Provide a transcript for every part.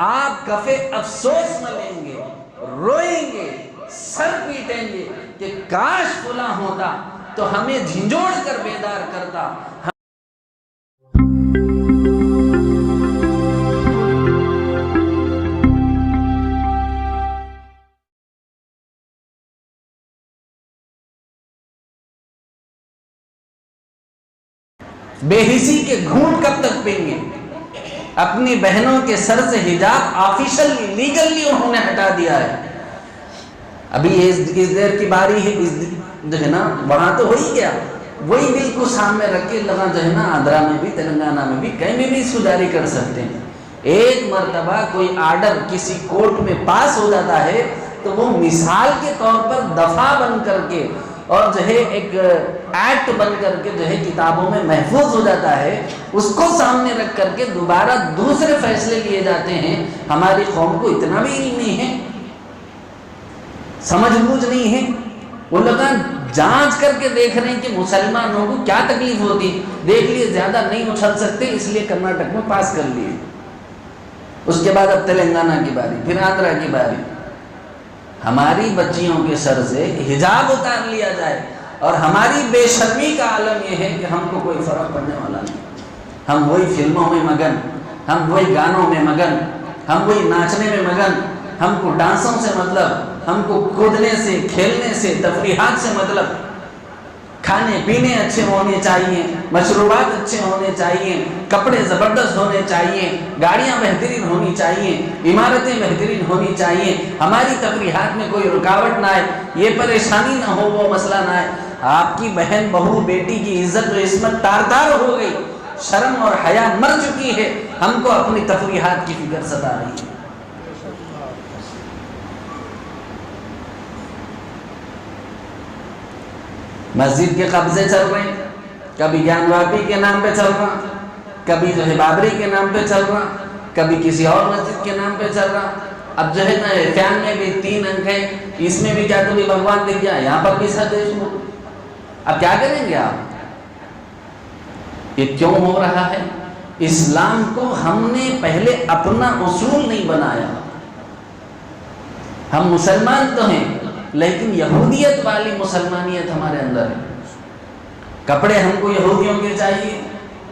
آپ کفے افسوس نہ لیں گے، روئیں گے، سر پیٹیں گے کہ کاش فلاں ہوتا تو ہمیں جھنجھوڑ کر بیدار کرتا۔ بے حسی کے گھونٹ کب تک پئیں گے؟ اپنی بہنوں کے سر سے حجاب آفیشلی لیگلی انہوں نے ہٹا دیا ہے۔ ابھی اس دیر کی باری ہے، جو ہے نا وہاں تو ہو ہی گیا، وہی بل کو سامنے رکھ کے لگا جو ہے نا آندھرا میں بھی، تلنگانہ میں بھی، کہیں بھی اس کو جاری کر سکتے ہیں۔ ایک مرتبہ کوئی آرڈر کسی کورٹ میں پاس ہو جاتا ہے تو وہ مثال کے طور پر دفعہ بن کر کے اور جو ہے ایک ایکٹ بن کر کے جو ہے کتابوں میں محفوظ ہو جاتا ہے، اس کو سامنے رکھ کر کے دوبارہ دوسرے فیصلے لیے جاتے ہیں۔ ہماری قوم کو اتنا بھی نہیں ہے، سمجھ بوجھ نہیں ہے، وہ لوگ جانچ کر کے دیکھ رہے ہیں کہ مسلمانوں کو کیا تکلیف ہوتی، دیکھ لیے زیادہ نہیں اچھل سکتے اس لیے کرناٹک میں پاس کر لیے۔ اس کے بعد اب تلنگانہ کی باری، پھر آندھرا کی باری۔ ہماری بچیوں کے سر سے حجاب اتار لیا جائے اور ہماری بے شرمی کا عالم یہ ہے کہ ہم کو کوئی فرق پڑنے والا نہیں۔ ہم وہی فلموں میں مگن، ہم وہی گانوں میں مگن، ہم وہی ناچنے میں مگن، ہم کو ڈانسوں سے مطلب، ہم کو کودنے سے، کھیلنے سے، تفریحات سے مطلب۔ کھانے پینے اچھے ہونے چاہیے، مشروبات اچھے ہونے چاہیے، کپڑے زبردست ہونے چاہیے، گاڑیاں بہترین ہونی چاہیے، عمارتیں بہترین ہونی چاہیے، ہماری تفریحات میں کوئی رکاوٹ نہ آئے، یہ پریشانی نہ ہو، وہ مسئلہ نہ آئے۔ آپ کی بہن بہو بیٹی کی عزت و عصمت تار تار ہو گئی، شرم اور حیا مر چکی ہے، ہم کو اپنی تفریحات کی فکر ستا رہی ہے۔ مسجد کے قبضے چل رہے ہیں، کبھی گیان واپی کے نام پہ چل رہا، کبھی جو ہے بابری کے نام پہ چل رہا، کبھی کسی اور مسجد کے نام پہ چل رہا۔ اب جو ہے نا فین میں بھی 3 انک ہیں، اس میں بھی کیا تمہیں بھگوان دکھ گیا، یہاں پر بھی سدیش ہو۔ اب کیا کریں گے آپ؟ یہ کیوں ہو رہا ہے؟ اسلام کو ہم نے پہلے اپنا اصول نہیں بنایا۔ ہم مسلمان تو ہیں لیکن یہودیت والی مسلمانیت ہمارے اندر ہے۔ کپڑے ہم کو یہودیوں کے چاہیے،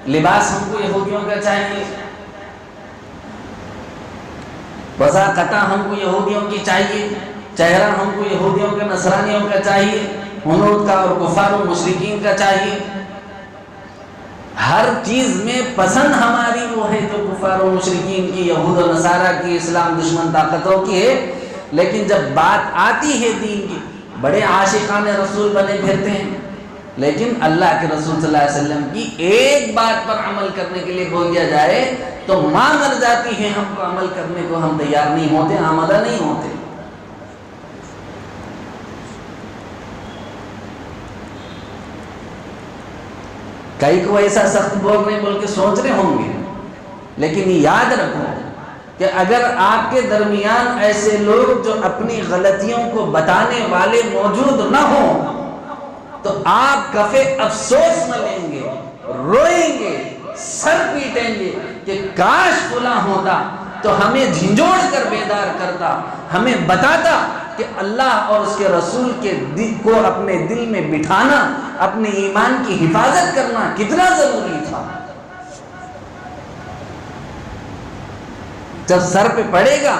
لباس ہم کو یہودیوں کا چاہیے، وضاقتہ ہم کو یہودیوں کی چاہیے، چہرہ ہم کو یہودیوں کا، نصرانیوں کا چاہیے، ہنود کا اور کفار و مشرکین کا چاہیے۔ ہر چیز میں پسند ہماری وہ ہے جو کفار و مشرکین کی، یہود و نصارہ کی، اسلام دشمن طاقتوں کی ہے۔ لیکن جب بات آتی ہے دین کی، بڑے عاشقان رسول بنے پھرتے ہیں، لیکن اللہ کے رسول صلی اللہ علیہ وسلم کی ایک بات پر عمل کرنے کے لیے بول دیا جائے تو ماں مر جاتی ہے، ہم کو عمل کرنے کو ہم تیار نہیں ہوتے، آمادہ نہیں ہوتے۔ کئی کو ایسا سخت بول رہے بول کے سوچ رہے ہوں گے، لیکن یاد رکھو کہ اگر آپ کے درمیان ایسے لوگ جو اپنی غلطیوں کو بتانے والے موجود نہ ہوں تو آپ کفے افسوس نہ لیں گے، روئیں گے، سر پیٹیں گے کہ کاش فلاں ہوتا تو ہمیں جھنجھوڑ کر بیدار کرتا، ہمیں بتاتا کہ اللہ اور اس کے رسول کے دل کو اپنے دل میں بٹھانا، اپنے ایمان کی حفاظت کرنا کتنا ضروری تھا۔ جب سر پہ پڑے گا،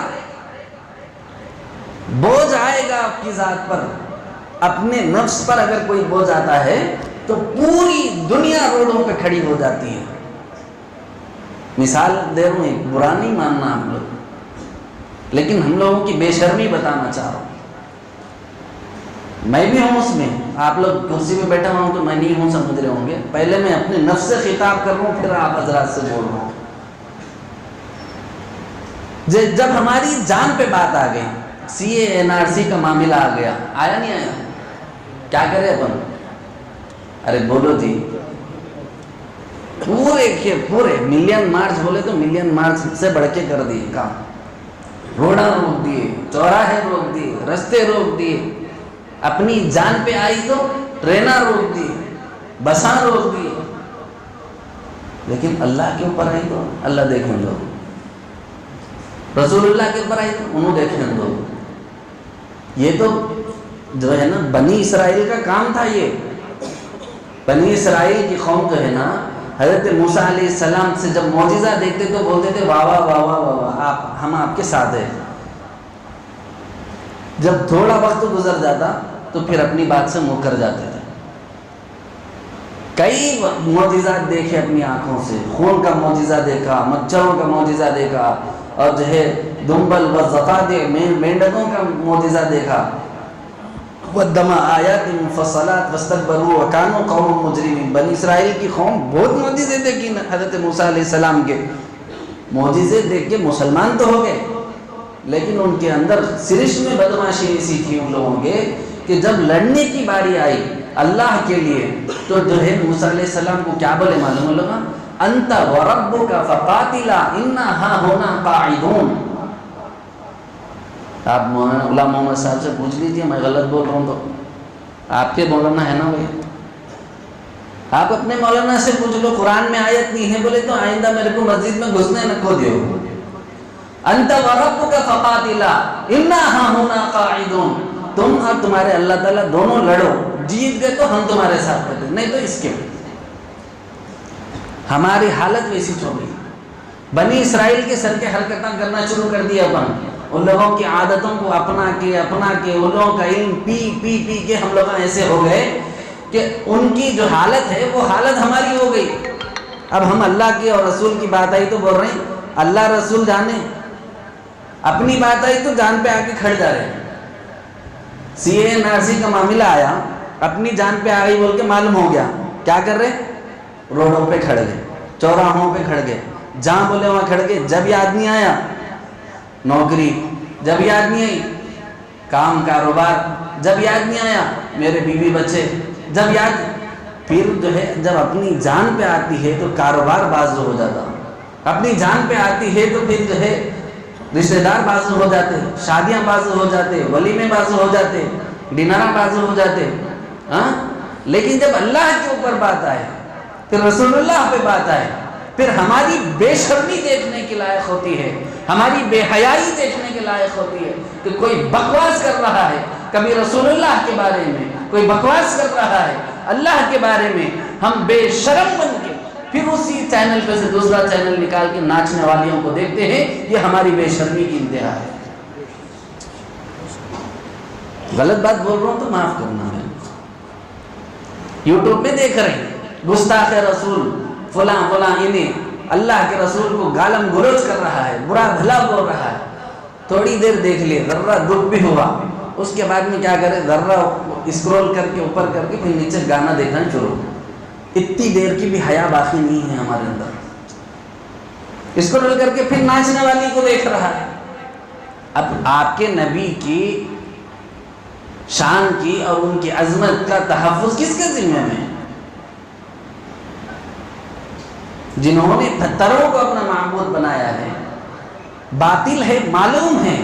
بوجھ آئے گا آپ کی ذات پر، اپنے نفس پر اگر کوئی بوجھ آتا ہے تو پوری دنیا روڈوں پہ کھڑی ہو جاتی ہے۔ مثال دے رہا ہوں، ایک برا نہیں ماننا ہم لوگ، لیکن ہم لوگوں کی بے شرمی بتانا چاہ رہا ہوں۔ میں بھی ہوں اس میں، آپ لوگ کرسی پہ بیٹھا ہوں تو میں نہیں ہوں، سمجھ رہے ہوں گے۔ پہلے میں اپنے نفس سے خطاب کر رہا ہوں، پھر آپ حضرات سے بول رہا ہوں۔ جب ہماری جان پہ بات آ گئی، سی اے این آر سی کا معاملہ آ گیا، آیا نہیں آیا، کیا کرے اپن؟ ارے بولو جی، پورے ملین مارچ بولے تو ملین مارچ سے بڑھ کے کر دیے کام، روڈاں روک دیے، چوراہے روک دیے، رستے روک دیے، اپنی جان پہ آئی تو ٹریناں روک دی، بساں روک دی، لیکن اللہ کے اوپر آئی تو اللہ دیکھیں گے۔ رسول اللہ کے اوپر آئی انہوں دیکھیں اندو. یہ تو جو ہے نا بنی اسرائیل کا کام تھا. یہ بنی اسرائیل کی قوم جو ہے نا حضرت موسیٰ علیہ السلام سے جب معجزہ دیکھتے تو بولتے تھے واہ واہ واہ واہ واہ ہم آپ کے ساتھ ہیں. جب تھوڑا وقت گزر جاتا تو پھر اپنی بات سے منہ کر جاتے تھے. کئی معجزات دیکھے اپنی آنکھوں سے. خون کا معجزہ دیکھا, مچھروں کا معجزہ دیکھا, اور جو ہے دنبل و ضفادع مینڈکوں کا معجزہ دیکھا. وَالدَّمَ آیَاتٍ مُفَصَّلَاتٍ وَاسْتَكْبَرُوا وَكَانُوا قَوْمًا مُجْرِمِينَ. بنی اسرائیل کی قوم بہت معجزے دیکھی حضرت موسیٰ علیہ السلام کے. معجزے دیکھ کے مسلمان تو ہو گئے, لیکن ان کے اندر سرش میں بدماشی ایسی تھی ان لوگوں کے کہ جب لڑنے کی باری آئی اللہ کے لیے تو جو ہے موسیٰ علیہ السلام کو کیا بولے معلوم لگا؟ انت وربک فقاتلا انا ہاہنا قاعدون. آپ غلام محمد صاحب سے پوچھ لیجئے میں غلط بول رہا ہوں تو. آپ کے مولانا ہے نا بھائی, آپ اپنے مولانا سے پوچھ لو قرآن میں آیت نہیں ہے بولے تو آئندہ میرے کو مسجد میں گھسنے نہ کھو دیو. انت وربک فقاتلا انا ہاہنا قاعدون. تم اور تمہارے اللہ تعالیٰ دونوں لڑو, جیت گئے تو ہم تمہارے ساتھ کرتے, نہیں تو اس کے. ہماری حالت ویسی چھوڑ گئی. بنی اسرائیل کے سر کے حرکتیں کرنا شروع کر دیا اپن. ان لوگوں کی عادتوں کو اپنا کے ان لوگوں کا علم پی پی پی کے ہم لوگ ایسے ہو گئے کہ ان کی جو حالت ہے وہ حالت ہماری ہو گئی. اب ہم اللہ کی اور رسول کی بات آئی تو بول رہے ہیں اللہ رسول جانے, اپنی بات آئی تو جان پہ آ کے کھڑ جا رہے ہیں. سی اے این آر سی کا معاملہ آیا, اپنی جان پہ آ گئی بول کے معلوم ہو گیا, کیا کر رہے؟ روڈوں پہ کھڑ گئے, چوراہوں پہ کھڑ گئے, جہاں بولے وہاں کھڑ گئے. جب یاد نہیں آیا نوکری, جب یاد نہیں آئی کام کاروبار, جب یاد نہیں آیا میرے بیوی بچے, جب یاد پھر جو ہے جب اپنی جان پہ آتی ہے تو کاروبار بازو ہو جاتا, اپنی جان پہ آتی ہے تو پھر جو ہے رشتہ دار بازو ہو جاتے, شادیاں بازو ہو جاتے, ولیمے بازو ہو جاتے, ڈنر بازو ہو جاتے. ہاں لیکن جب اللہ کے اوپر بات آئے, پھر رسول اللہ پہ بات آئے, پھر ہماری بے شرمی دیکھنے کے لائق ہوتی ہے, ہماری بے حیائی دیکھنے کے لائق ہوتی ہے کہ کوئی بکواس کر رہا ہے کبھی رسول اللہ کے بارے میں, کوئی بکواس کر رہا ہے اللہ کے بارے میں, ہم بے شرم بن کے پھر اسی چینل پہ سے دوسرا چینل نکال کے ناچنے والیوں کو دیکھتے ہیں. یہ ہماری بے شرمی کی انتہا ہے. غلط بات بول رہا ہوں تو معاف کرنا ہے. یوٹیوب پہ دیکھ رہے ہیں گستاخ رسول فلاں فلاں انہیں اللہ کے رسول کو گالم گلوچ کر رہا ہے, برا بھلا بول رہا ہے. تھوڑی دیر دیکھ لیے, ذرہ دکھ بھی ہوا, اس کے بعد میں کیا کرے, ذرہ اسکرول کر کے اوپر کر کے پھر نیچے گانا دیکھنا شروع. اتنی دیر کی بھی حیا باقی نہیں ہے ہمارے اندر. اسکرول کر کے پھر ناچنے والی کو دیکھ رہا ہے. اب آپ کے نبی کی شان کی اور ان کی عظمت کا تحفظ کس کے ذمہ میں؟ جنہوں نے پتھروں کو اپنا معبود بنایا ہے, باطل ہے معلوم ہے,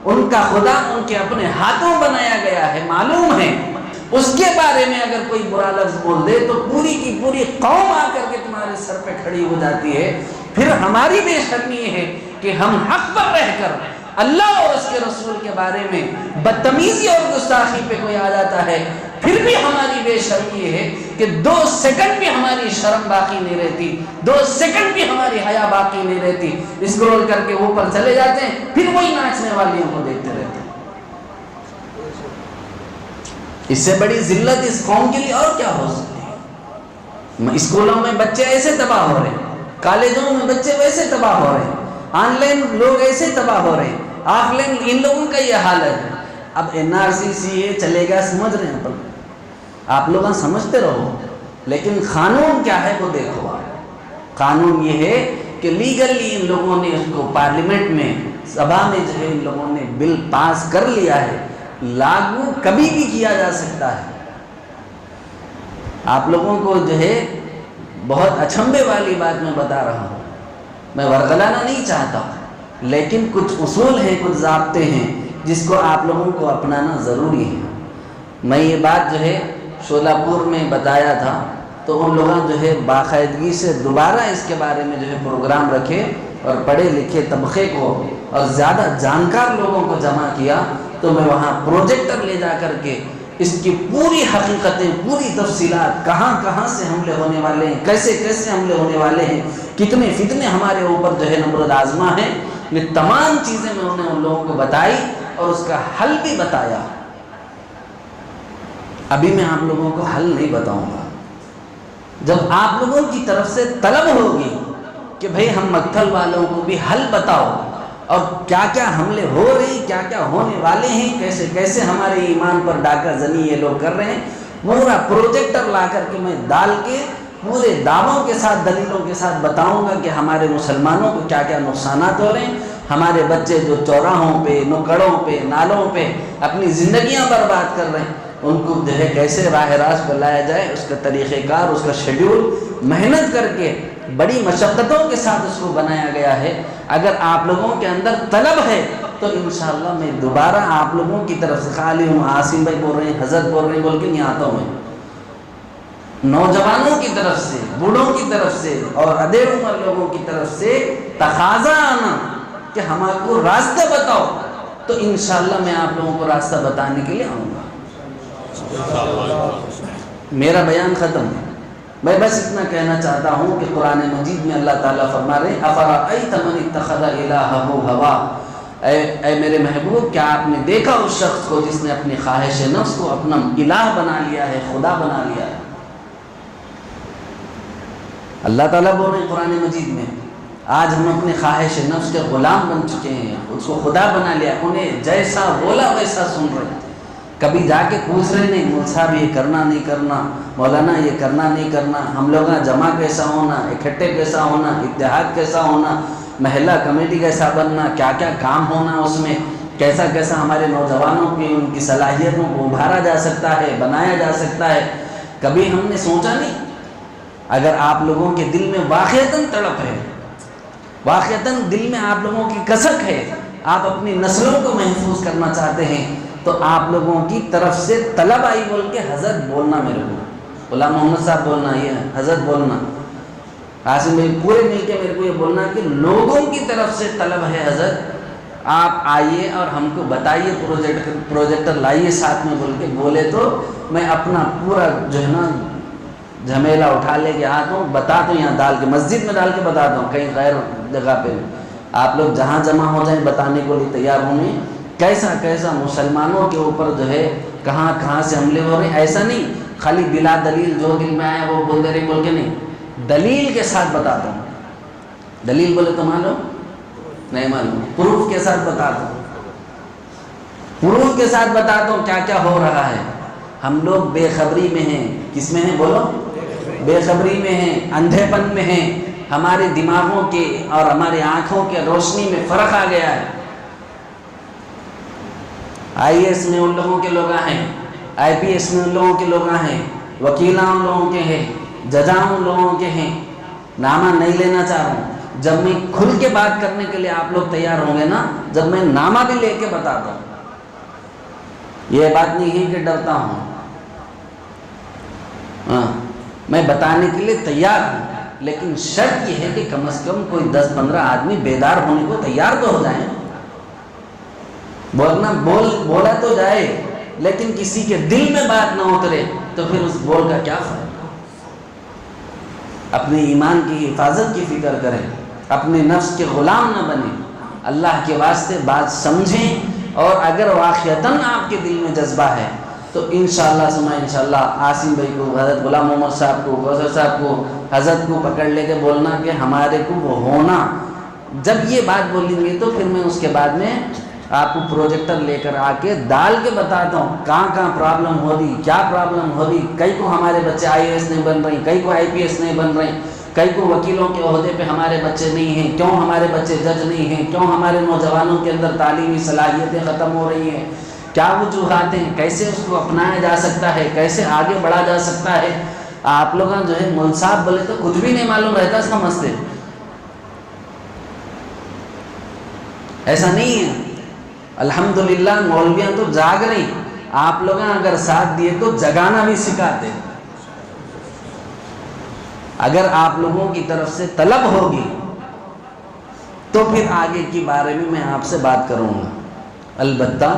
ان کا خدا ان کے اپنے ہاتھوں بنایا گیا ہے معلوم ہے, اس کے بارے میں اگر کوئی برا لفظ بول دے تو پوری کی پوری قوم آ کر کے تمہارے سر پہ کھڑی ہو جاتی ہے. پھر ہماری بے شرمی یہ ہے کہ ہم حق پر رہ کر اللہ اور اس کے رسول کے بارے میں بدتمیزی اور گستاخی پہ کوئی آ جاتا ہے, پھر بھی ہماری بے شرمی یہ ہے کہ 2 سیکنڈ بھی ہماری شرم باقی نہیں رہتی, 2 سیکنڈ بھی ہماری حیا باقی نہیں رہتی. اسکرول کر کے اوپر چلے جاتے ہیں, پھر وہی ناچنے والیوں کو دیکھتے رہتے ہیں. اس سے بڑی ذلت اس قوم کے لیے اور کیا ہو سکتی ہے؟ اسکولوں میں بچے ایسے تباہ ہو رہے ہیں, کالجوں میں بچے ویسے تباہ ہو رہے ہیں, آن لائن لوگ ایسے تباہ ہو رہے ہیں, آف لائن ان لوگوں کا یہ حال ہے. اب NRC CA چلے گا سمجھ رہے ہیں, آپ لوگ سمجھتے رہو, لیکن قانون کیا ہے وہ دیکھو. قانون یہ ہے کہ لیگلی ان لوگوں نے اس کو پارلیمنٹ میں سبھا میں جو ہے ان لوگوں نے بل پاس کر لیا ہے, لاگو کبھی بھی کیا جا سکتا ہے. آپ لوگوں کو جو ہے بہت اچھمبے والی بات میں بتا رہا ہوں, میں ورغلانا نہیں چاہتا, لیکن کچھ اصول ہیں, کچھ ضابطے ہیں جس کو آپ لوگوں کو اپنانا ضروری ہے. میں یہ بات جو ہے شولاپور میں بتایا تھا تو ان لوگوں جو ہے باقاعدگی سے دوبارہ اس کے بارے میں جو ہے پروگرام رکھے اور پڑھے لکھے طبقے کو اور زیادہ جانکار لوگوں کو جمع کیا تو میں وہاں پروجیکٹر لے جا کر کے اس کی پوری حقیقتیں، پوری تفصیلات، کہاں کہاں سے حملے ہونے والے ہیں، کیسے کیسے حملے ہونے والے ہیں، کتنے فتنے ہمارے اوپر جو ہے نمرود آزما ہے، یہ تمام چیزیں میں انہیں ان لوگوں کو بتائی اور اس کا حل بھی بتایا۔ ابھی میں آپ لوگوں کو حل نہیں بتاؤں گا، جب آپ لوگوں کی طرف سے طلب ہوگی کہ بھئی ہم مکتھل والوں کو بھی حل بتاؤ اور کیا کیا حملے ہو رہے ہیں، کیا کیا ہونے والے ہیں، کیسے کیسے ہمارے ایمان پر ڈاکہ زنی یہ لوگ کر رہے ہیں، پورا پروجیکٹر لا کر کے میں ڈال کے پورے دعووں کے ساتھ، دلیلوں کے ساتھ بتاؤں گا کہ ہمارے مسلمانوں کو کیا کیا نقصانات ہو رہے ہیں، ہمارے بچے جو چوراہوں پہ، نکڑوں پہ، نالوں پہ اپنی زندگیاں برباد کر رہے ہیں، ان کو جو ہے کیسے راہ راست پہ لایا جائے، اس کا طریقہ کار، اس کا شیڈیول محنت کر کے بڑی مشقتوں کے ساتھ اس کو بنایا گیا ہے۔ اگر آپ لوگوں کے اندر طلب ہے تو انشاءاللہ میں دوبارہ آپ لوگوں کی طرف سے، خالی ہوں عاصم بھائی بول رہے ہیں، حضرت بول رہے ہیں بول کے نہیں آتا ہوں میں، نوجوانوں کی طرف سے، بوڑھوں کی طرف سے اور ادھیڑ عمر لوگوں کی طرف سے تقاضا آنا کہ ہمارے کو راستہ بتاؤ، تو انشاءاللہ میں آپ لوگوں کو راستہ بتانے کے لیے آؤں گا۔ میرا بیان ختم ہے، میں بس اتنا کہنا چاہتا ہوں کہ قرآن مجید میں اللہ تعالیٰ فرما رہے ہیں افرأیت من اتخذ الہہ ہوا، اے میرے محبوب کیا آپ نے دیکھا اس شخص کو جس نے اپنی خواہش نفس کو اپنا الہ بنا لیا ہے، خدا بنا لیا ہے۔ اللہ تعالیٰ بول رہے ہیں قرآن مجید میں آج ہم اپنے خواہش نفس کے غلام بن چکے ہیں، اس کو خدا بنا لیا، انہیں جیسا بولا ویسا سن رہے ہیں، کبھی جا کے پوچھ رہے نہیں مول صاحب یہ کرنا نہیں کرنا، مولانا یہ کرنا نہیں کرنا، ہم لوگ جمع کیسا ہونا، اکٹھے کیسا ہونا، اتحاد کیسا ہونا، محلہ کمیٹی کیسا بننا، کیا کیا کام ہونا اس میں، کیسا کیسا ہمارے نوجوانوں کی ان کی صلاحیتوں کو ابھارا جا سکتا ہے، بنایا جا سکتا ہے، کبھی ہم نے سوچا نہیں۔ اگر آپ لوگوں کے دل میں واقعتاً تڑپ ہے، واقعتاً دل میں آپ لوگوں کی کسک ہے، آپ اپنی نسلوں کو محفوظ کرنا چاہتے ہیں، تو آپ لوگوں کی طرف سے طلب آئی بول کے حضرت بولنا، میرے کو غلام محمد صاحب بولنا، یہ حضرت بولنا، عاصم بھائی پورے مل کے میرے کو یہ بولنا کہ لوگوں کی طرف سے طلب ہے حضرت آپ آئیے اور ہم کو بتائیے، پروجیکٹر لائیے ساتھ میں بول کے بولے تو میں اپنا پورا جو ہے نا جھمیلہ اٹھا لے کے آتا ہوں، بتا دوں، یہاں ڈال کے مسجد میں ڈال کے بتاتا ہوں، کہیں غیر جگہ پہ آپ لوگ جہاں جمع ہو جائیں بتانے کو لیے تیار ہوں گے، کیسا کیسا مسلمانوں کے اوپر جو ہے کہاں کہاں سے حملے ہو رہے ہیں۔ ایسا نہیں خالی بلا دلیل جو دل میں آیا وہ بول دے رہے بول کے نہیں، دلیل کے ساتھ بتاتا ہوں، دلیل بولے تو معلوم نہیں، معلوم پروف کے ساتھ بتاتا ہوں، پروف کے ساتھ بتاتا ہوں کیا کیا ہو رہا ہے۔ ہم لوگ بے خبری میں ہیں، کس میں ہیں بولو؟ بے خبری میں ہیں، اندھے پن میں ہیں، ہمارے دماغوں کے اور ہماری آنکھوں کے روشنی میں فرق آ گیا ہے۔ آئی ایس میں ان لوگوں کے لوگ ہیں، آئی پی ایس میں ان لوگوں کے لوگ ہیں، وکیلاں ان لوگوں کے ہیں، ججاں ان لوگوں کے ہیں، نامہ نہیں لینا چاہ رہا ہوں، جب میں کھل کے بات کرنے کے لیے آپ لوگ تیار ہوں گے نا، جب میں نامہ بھی لے کے بتاتا ہوں، یہ بات نہیں ہے کہ ڈرتا ہوں، میں بتانے کے لیے تیار ہوں، لیکن شرط یہ ہے کہ کم از کم کوئی 10-15 آدمی بیدار ہونے کو تیار تو ہو جائیں، بولنا بولا تو جائے لیکن کسی کے دل میں بات نہ اترے تو پھر اس بول کا کیا فائدہ۔ اپنے ایمان کی حفاظت کی فکر کریں، اپنے نفس کے غلام نہ بنیں، اللہ کے واسطے بات سمجھیں، اور اگر واقعتاً آپ کے دل میں جذبہ ہے تو انشاءاللہ ثم انشاءاللہ عاصم بھائی کو، حضرت غلام محمد صاحب کو، کوثر صاحب کو، حضرت کو پکڑ لے کے بولنا کہ ہمارے کو وہ ہونا، جب یہ بات بولیں گے تو پھر میں اس کے بعد میں آپ کو پروجیکٹر لے کر آ کے ڈال کے بتاتا ہوں کہاں کہاں پرابلم ہو رہی، کیا پرابلم ہو رہی، کئی کو ہمارے بچے آئی اے ایس نہیں بن رہے، کئی کو آئی پی ایس نہیں بن رہے، کئی کو وکیلوں کے عہدے پہ ہمارے بچے نہیں ہیں، کیوں ہمارے بچے جج نہیں ہیں، کیوں ہمارے نوجوانوں کے اندر تعلیمی صلاحیتیں ختم ہو رہی ہیں، کیا وجوہات ہیں، کیسے اس کو اپنایا جا سکتا ہے، کیسے آگے بڑھا جا سکتا ہے۔ آپ لوگ جو ہے مول صاحب بولے تو کچھ بھی نہیں معلوم رہتا، سمجھتے ایسا نہیں ہے۔ الحمدللہ مولویاں تو جاگ رہی، آپ لوگ اگر ساتھ دیے تو جگانا بھی سکھاتے۔ اگر آپ لوگوں کی طرف سے طلب ہوگی تو پھر آگے کی بارے میں آپ سے بات کروں گا. البتہ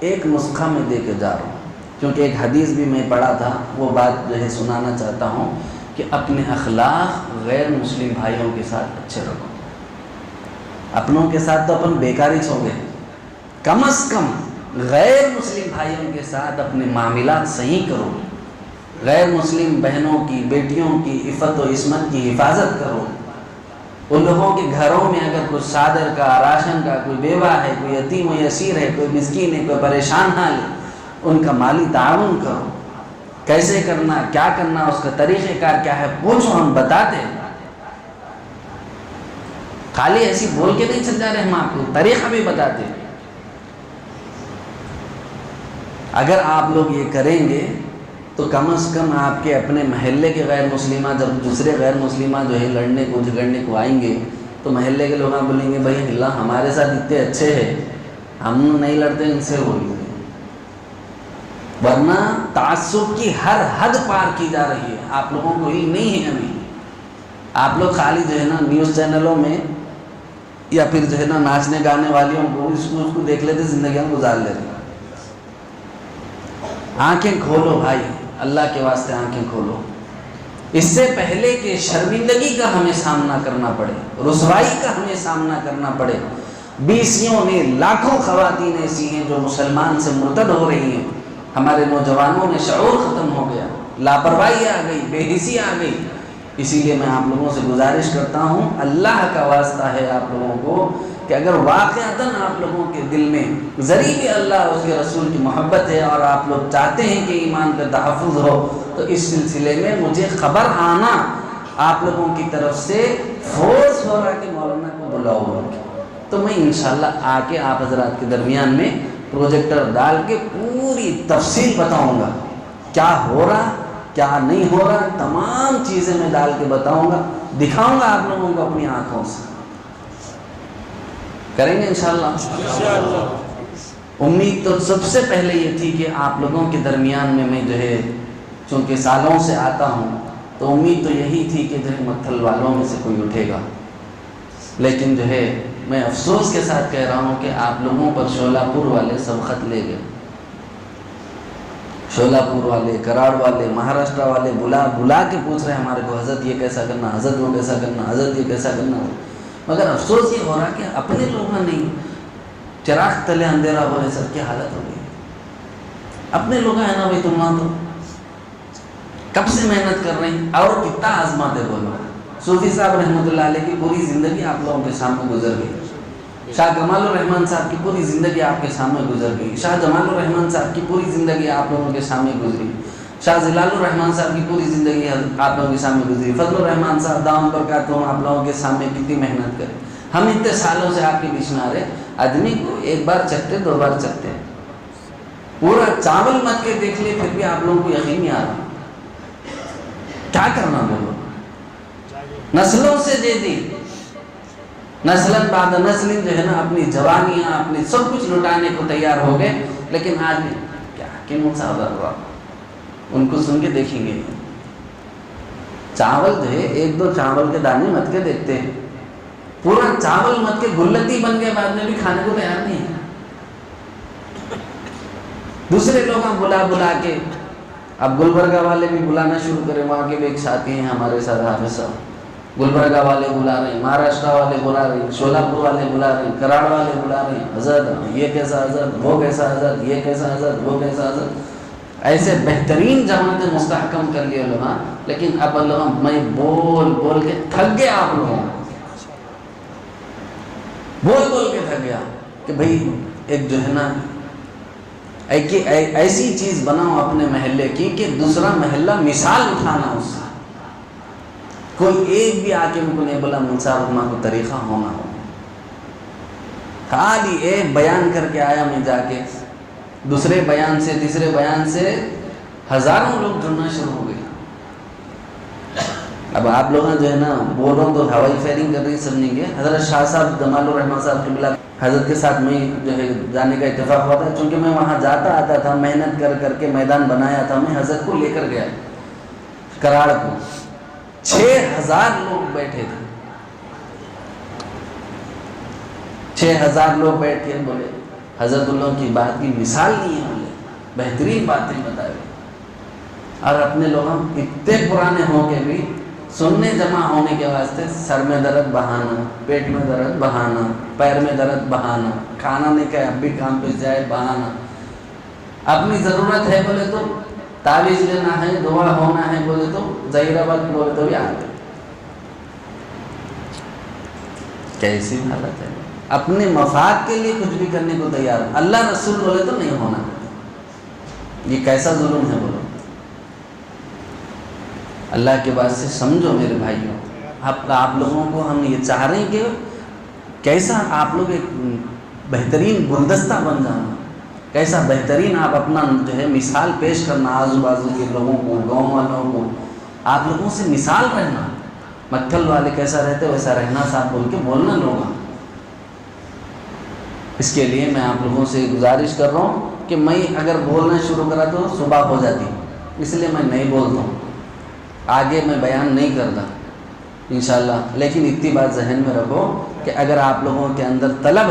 ایک نسخہ میں دے کے جا رہا ہوں، کیونکہ ایک حدیث بھی میں پڑھا تھا، وہ بات جو ہے سنانا چاہتا ہوں کہ اپنے اخلاق غیر مسلم بھائیوں کے ساتھ اچھے رکھو. اپنوں کے ساتھ تو اپن بیکار ہی چھو گئے، کم از کم غیر مسلم بھائیوں کے ساتھ اپنے معاملات صحیح کرو. غیر مسلم بہنوں کی، بیٹیوں کی عفت و عصمت کی حفاظت کرو. ان لوگوں کے گھروں میں اگر کوئی صادر کا، راشن کا، کوئی بیوہ ہے، کوئی یتیم و یسیر ہے، کوئی مسکین ہے، کوئی پریشان حال ہے، ان کا مالی تعاون کرو. کیسے کرنا، کیا کرنا، اس کا طریقہ کار کیا ہے پوچھو، ہم بتاتے ہیں. خالی ایسی بول کے نہیں چل جا رہے، ہم آپ کو طریقہ بھی بتاتے ہیں. اگر آپ لوگ یہ کریں گے تو کم از کم آپ کے اپنے محلے کے غیر مسلمہ، جب دوسرے غیر مسلمہ جو ہے لڑنے کو جھگڑنے کو آئیں گے تو محلے کے لوگ بولیں گے بھائی اللہ ہمارے ساتھ اتنے اچھے ہیں، ہم نہیں لڑتے ان سے بولیں گے. ورنہ تعصب کی ہر حد پار کی جا رہی ہے. آپ لوگوں کو علم نہیں ہے. ابھی آپ لوگ خالی جو ہے نا نیوز چینلوں میں یا پھر جو ہے نا ناچنے گانے والیوں کو اس کو دیکھ لیتے، زندگیاں گزار لے رہے. آنکھیں کھولو بھائی، اللہ کے واسطے آنکھیں کھولو. اس سے پہلے کہ شرمندگی کا ہمیں سامنا کرنا پڑے، رسوائی کا ہمیں سامنا کرنا پڑے. بیسیوں نے، لاکھوں خواتین ایسی ہیں جو مسلمان سے مرتد ہو رہی ہیں. ہمارے نوجوانوں میں شعور ختم ہو گیا، لاپرواہی آ گئی، بے حسی آ گئی. اسی لیے میں آپ لوگوں سے گزارش کرتا ہوں، اللہ کا واسطہ ہے آپ لوگوں کو کہ اگر واقعتاً آپ لوگوں کے دل میں ذری بھی اللہ اور اس کے رسول کی محبت ہے اور آپ لوگ چاہتے ہیں کہ ایمان کا تحفظ ہو، تو اس سلسلے میں مجھے خبر آنا آپ لوگوں کی طرف سے فورس ہو رہا کہ مولانا کو بلاؤ، تو میں انشاءاللہ آ کے آپ حضرات کے درمیان میں پروجیکٹر ڈال کے پوری تفصیل بتاؤں گا، کیا ہو رہا کیا نہیں ہو رہا، تمام چیزیں میں ڈال کے بتاؤں گا، دکھاؤں گا آپ لوگوں کو اپنی آنکھوں سے. کریں گے انشاءاللہ. امید تو سب سے پہلے یہ تھی کہ آپ لوگوں کے درمیان میں جو ہے چونکہ سالوں سے آتا ہوں تو امید تو یہی تھی کہ جو ہے متھل والوں میں سے کوئی اٹھے گا. لیکن جو ہے میں افسوس کے ساتھ کہہ رہا ہوں کہ آپ لوگوں پر شولہ پور والے سب خط لے گئے. شولہ پور والے، کراڑ والے، مہاراشٹر والے بلا کے پوچھ رہے ہیں ہمارے کو حضرت یہ کیسا کرنا، حضرت وہ کیسا کرنا، حضرت یہ کیسا کرنا. مگر افسوس یہ ہو رہا کہ اپنے لوگوں نہیں، چراغ تلے اندھیرا ہو رہے، سب کی حالت ہو گئی. اپنے لوگ ہیں نا بھائی، تم وہاں تو کب سے محنت کر رہے ہیں اور کتنا آزماتے بولو. صوفی صاحب رحمۃ اللہ علیہ کی پوری زندگی آپ لوگوں کے سامنے گزر گئی. شاہ کمال الرحمن صاحب کی پوری زندگی آپ کے سامنے گزر گئی. شاہ جمال الرحمن صاحب کی پوری زندگی آپ لوگوں کے سامنے گزری. شاہ جلال الرحمن صاحب کی پوری زندگی آپ لوگوں کے سامنے گزری. فضل الرحمن صاحب دامن برکاتہم آپ لوگوں کے سامنے کتنی محنت کرے. ہم اتنے سالوں سے آپ کے بیچ میں آ رہے. آدمی کو ایک بار چکتے، دو بار چکتے، پورا چاول مت کے دیکھ لے پھر بھی آپ لوگوں کو یقین نہیں آ رہا. کیا کرنا بولو. نسلوں سے دے دی، نسلن بعد نسل جو ہے نا اپنی جوانیاں، اپنی سب کچھ لٹانے کو تیار ہو گئے. لیکن آج کیا کہ مصابر ان کو سن کے دیکھیں گے. چاول جو ہے ایک دو چاول کے دانے مت کے دیکھتے ہیں، پورا چاول مت کے گلتی بن کے بعد میں بھی کھانے کو تیار نہیں ہے. دوسرے لوگ بلا کے، اب گلبرگہ والے بھی بلانا شروع کریں. وہاں کے بھی ایک ساتھی ہیں ہمارے ساتھ حافظ صاحب، گلبرگہ والے بلا رہے ہیں، مہاراشٹر والے بلا رہے ہیں، شولہ پور والے بلا رہے ہیں، کراڑ والے بلا رہے ہیں. حضرت یہ کیسا حضرت، وہ کیسا حضرت، یہ کیسا حضرت، وہ کیسا حضرت. ایسے بہترین جماعتیں مستحکم کر لیے لوگ. لیکن اب لوگ میں بول کے تھک گیا. آپ لوگوں بول کے تھک گیا کہ بھئی ایک جو ہے نا ایسی چیز بناؤ اپنے محلے کی کہ دوسرا محلہ مثال اٹھانا. اس سے کوئی ایک بھی آ کے ان کو نہیں بولا منصاف کو طریقہ ہونا ہو. خالی ایک بیان کر کے آیا میں جا کے، دوسرے بیان سے، تیسرے بیان سے ہزاروں لوگ جڑنا شروع ہو گئے. اب آپ لوگ جو ہے نا بولو تو ہوائی فیرنگ کر رہی سمجھیں گے. حضرت شاہ صاحب جمال الرحمن صاحب کی بلا حضرت کے ساتھ میں جو ہے جانے کا اتفاق ہوا تھا. چونکہ میں وہاں جاتا آتا تھا، محنت کر کے میدان بنایا تھا. میں حضرت کو لے کر گیا کراڑ کو. 6000 لوگ بیٹھے تھے. 6,000 لوگ بیٹھ کے بولے حضرت اللہ کی بات کی مثال نہیں ہے، بولے بہترین باتیں بتائے، اور اپنے لوگ اتنے پرانے ہوں کے بھی سننے جمع ہونے کے واسطے سر میں درد بہانا، پیٹ میں درد بہانا، پیر میں درد بہانا، کھانا نہیں کھائے اب بھی کام پہ جائے بہانا، اپنی ضرورت ہے بولے تو تعویذ لینا ہے، دعا ہونا ہے بولے تو ظہیرآباد بولے تو بھی آ گئے۔ کیسی حالت ہے، اپنے مفاد کے لیے کچھ بھی کرنے کو تیار، اللہ رسول بولے تو نہیں ہونا، یہ کیسا ظلم ہے بولو۔ اللہ کے بات سے سمجھو میرے بھائیوں، آپ لوگوں کو ہم یہ چاہ رہے ہیں کہ کیسا آپ لوگ ایک بہترین گلدستہ بن جانا، کیسا بہترین آپ اپنا جو ہے مثال پیش کرنا آزو بازو کے لوگوں کو، گاؤں والوں کو، آپ لوگوں سے مثال رہنا، مکھل والے کیسا رہتے ویسا رہنا صاحب بول کے بولنا لوگوں۔ اس کے لیے میں آپ لوگوں سے گزارش کر رہا ہوں کہ میں اگر بولنا شروع کرا تو صبح ہو جاتی، اس لیے میں نہیں بولتا ہوں، آگے میں بیان نہیں کرتا انشاءاللہ، لیکن اتنی بات ذہن میں رکھو کہ اگر آپ لوگوں کے اندر طلب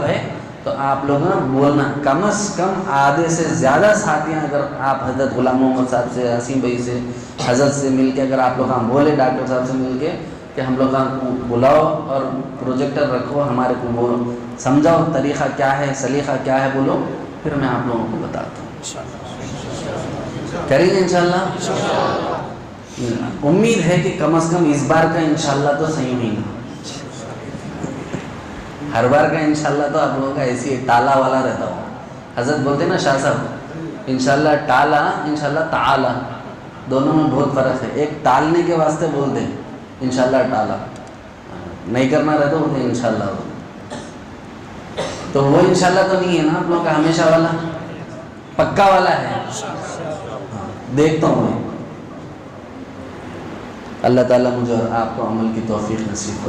ہے تو آپ لوگ بولنا، کم از کم آدھے سے زیادہ ساتھیاں اگر آپ حضرت غلام محمد صاحب سے، عاصم بھائی سے، حضرت سے مل کے اگر آپ لوگ بولے، ڈاکٹر صاحب سے مل کے کہ ہم لوگ کو بلاؤ اور پروجیکٹر رکھو، ہمارے کو بولو، سمجھاؤ طریقہ کیا ہے، سلیقہ کیا ہے بولو، پھر میں آپ لوگوں کو بتاتا ہوں، کریں گے انشاءاللہ۔ امید ہے کہ کم از کم اس بار کا انشاءاللہ تو صحیح ہوئی نا، ہر بار کا انشاءاللہ تو آپ لوگوں کا ایسی ٹالا والا رہتا ہو، حضرت بولتے نا شاہ صاحب انشاءاللہ ٹالا، انشاءاللہ تعالی، دونوں میں بہت فرق ہے، ایک ٹالنے کے واسطے بولتے ہیں انشاءاللہ ٹالا، نہیں کرنا رہتا بولتے انشاءاللہ، تو وہ انشاءاللہ تو نہیں ہے نا آپ لوگوں کا، ہمیشہ والا پکا والا ہے، دیکھتا ہوں میں۔ اللہ تعالیٰ مجھے اور آپ کو عمل کی توفیق نصیب کرے۔